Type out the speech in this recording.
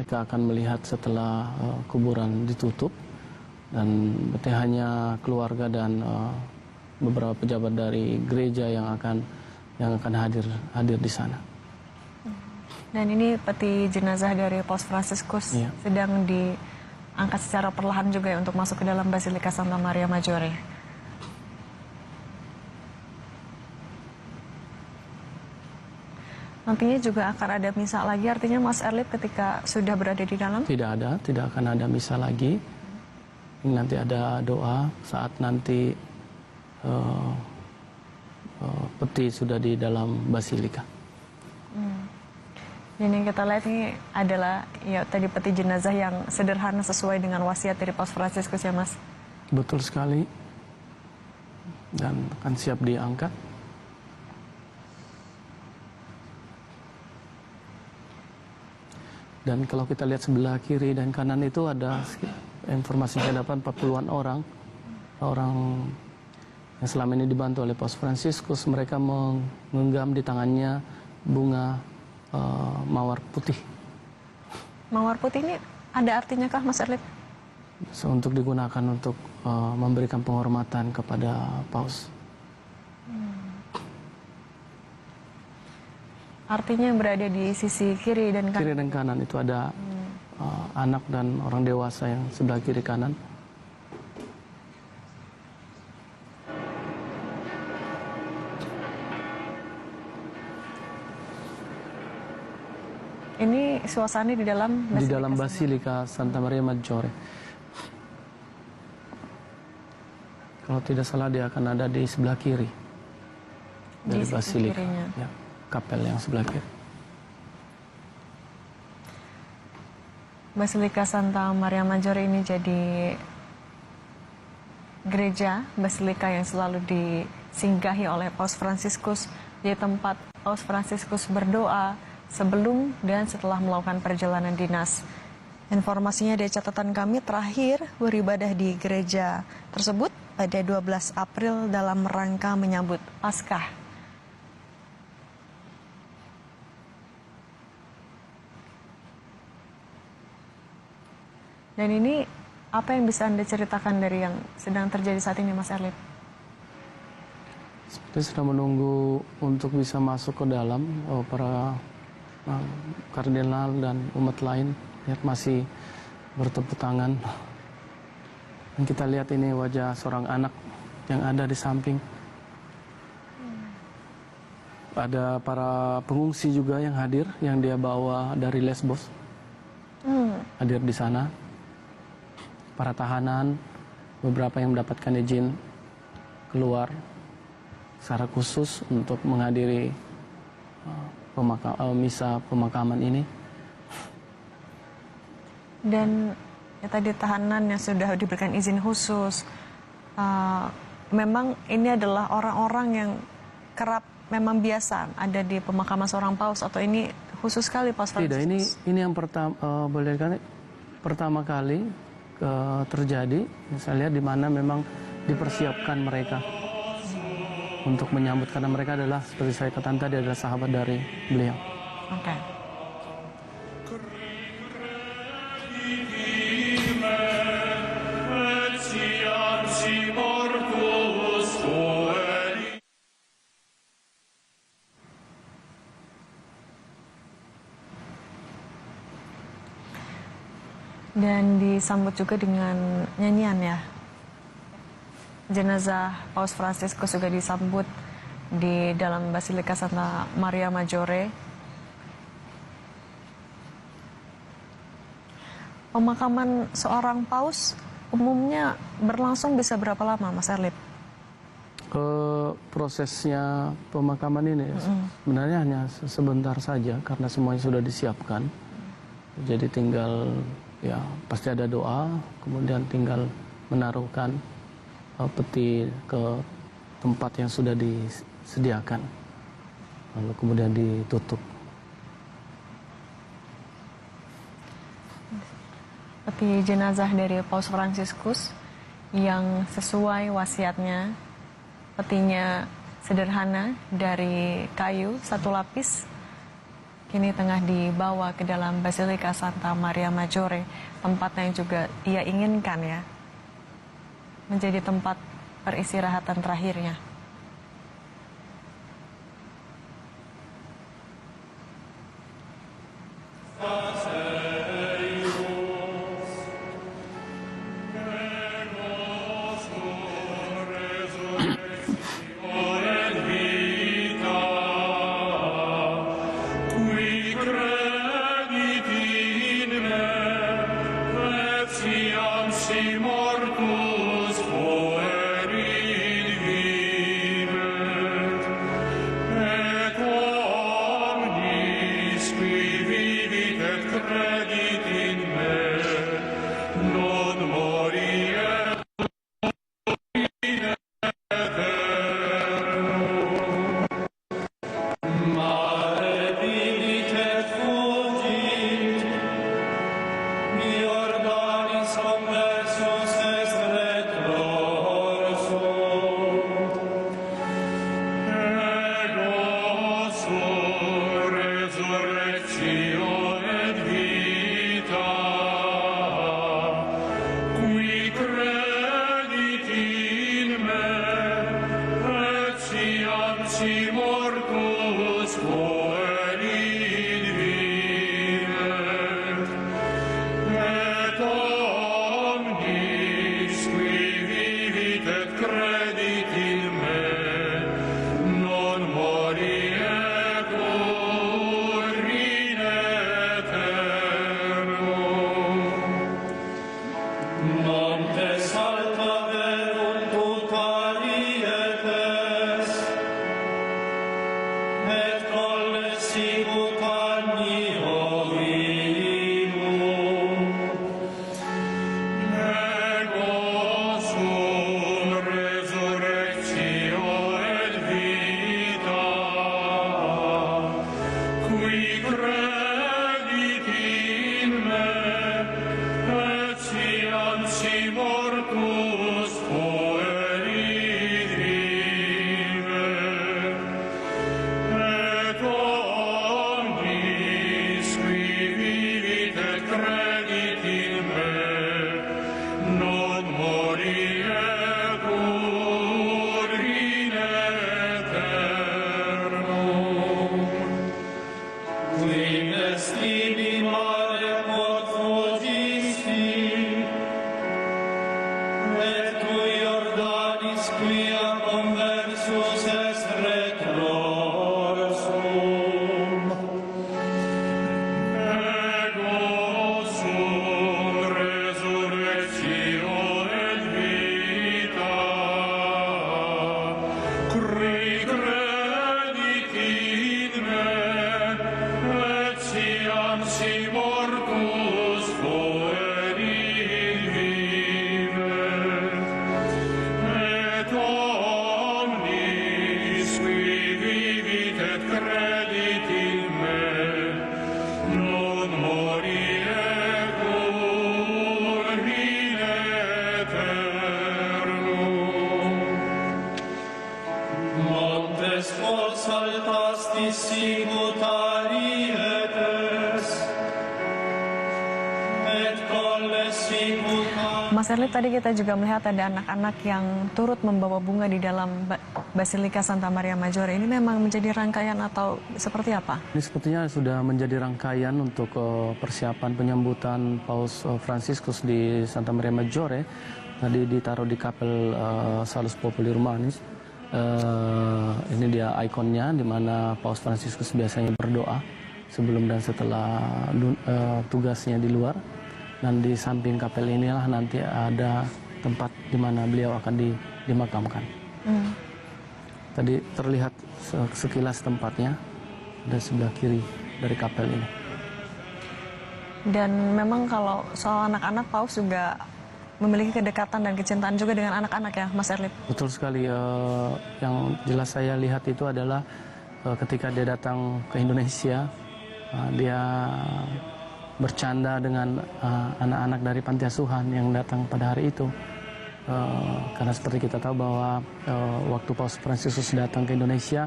mereka akan melihat setelah kuburan ditutup, dan berarti hanya keluarga dan beberapa pejabat dari gereja yang akan hadir di sana. Dan ini peti jenazah dari Paus Fransiskus sedang diangkat secara perlahan juga ya untuk masuk ke dalam Basilika Santa Maria Maggiore. Nantinya juga akan ada misa lagi, artinya Mas Erlip ketika sudah berada di dalam? Tidak akan ada misa lagi. Nanti ada doa saat nanti peti sudah di dalam basilika. Dan yang kita lihat ini adalah ya tadi peti jenazah yang sederhana sesuai dengan wasiat dari Paus Fransiskus ya Mas? Betul sekali. Dan akan siap diangkat. Dan kalau kita lihat sebelah kiri dan kanan itu ada informasi saya dapat 40-an orang yang selama ini dibantu oleh Paus Fransiskus. Mereka menggenggam di tangannya bunga mawar putih. Mawar putih ini ada artinya kah Mas Erlip? Untuk digunakan untuk memberikan penghormatan kepada Paus. Artinya berada di sisi kiri dan kanan? Kiri dan kanan itu ada anak dan orang dewasa yang sebelah kiri kanan. Ini suasana di dalam Basilika, di dalam Basilika Santa Maria Maggiore. Kalau tidak salah dia akan ada di sebelah kiri dari Basilika. Ya, kapel yang sebelah kiri. Basilika Santa Maria Maggiore ini jadi gereja basilika yang selalu disinggahi oleh Paus Fransiskus, di tempat Paus Fransiskus berdoa sebelum dan setelah melakukan perjalanan dinas. Informasinya dari catatan kami terakhir beribadah di gereja tersebut pada 12 April dalam rangka menyambut Paskah. Dan ini apa yang bisa Anda ceritakan dari yang sedang terjadi saat ini Mas Erlip? Seperti sedang menunggu untuk bisa masuk ke dalam para kardinal dan umat lain. Lihat masih bertepuk tangan. Dan kita lihat ini wajah seorang anak yang ada di samping. Ada para pengungsi juga yang hadir, yang dia bawa dari Lesbos. Hadir di sana. Para tahanan, beberapa yang mendapatkan izin keluar secara khusus untuk menghadiri misa pemakaman ini. Dan ya, tadi tahanan yang sudah diberikan izin khusus, memang ini adalah orang-orang yang kerap memang biasa ada di pemakaman seorang paus, atau ini khusus sekali Paus Fransiskus? Tidak, ini yang pertama kali terjadi. Saya lihat di mana memang dipersiapkan mereka untuk menyambut, karena mereka adalah seperti saya katakan tadi adalah sahabat dari beliau. Oke. Dan disambut juga dengan nyanyian ya. Jenazah Paus Fransiskus juga disambut di dalam Basilika Santa Maria Maggiore. Pemakaman seorang paus umumnya berlangsung bisa berapa lama Mas Erlip? Prosesnya pemakaman ini sebenarnya hanya sebentar saja karena semuanya sudah disiapkan. Jadi tinggal ya pasti ada doa, kemudian tinggal menaruhkan peti ke tempat yang sudah disediakan, lalu kemudian ditutup. Peti jenazah dari Paus Fransiskus yang sesuai wasiatnya, petinya sederhana dari kayu satu lapis kini tengah dibawa ke dalam Basilika Santa Maria Maggiore, tempat yang juga ia inginkan ya, menjadi tempat peristirahatan terakhirnya. Mas Erlip, tadi kita juga melihat ada anak-anak yang turut membawa bunga di dalam Basilika Santa Maria Maggiore. Ini memang menjadi rangkaian atau seperti apa? Ini sepertinya sudah menjadi rangkaian untuk persiapan penyambutan Paus Fransiskus di Santa Maria Maggiore. Tadi ditaruh di kapel Salus Populi Romanis. Ini dia ikonnya, di mana Paus Fransiskus biasanya berdoa sebelum dan setelah tugasnya di luar. Dan di samping kapel inilah nanti ada tempat di mana beliau akan dimakamkan. Tadi terlihat sekilas tempatnya, ada sebelah kiri dari kapel ini. Dan memang kalau soal anak-anak, Paus juga memiliki kedekatan dan kecintaan juga dengan anak-anak ya, Mas Erlip? Betul sekali. Yang jelas saya lihat itu adalah ketika dia datang ke Indonesia, dia bercanda dengan anak-anak dari panti asuhan yang datang pada hari itu. Karena seperti kita tahu bahwa waktu Paus Fransiskus datang ke Indonesia,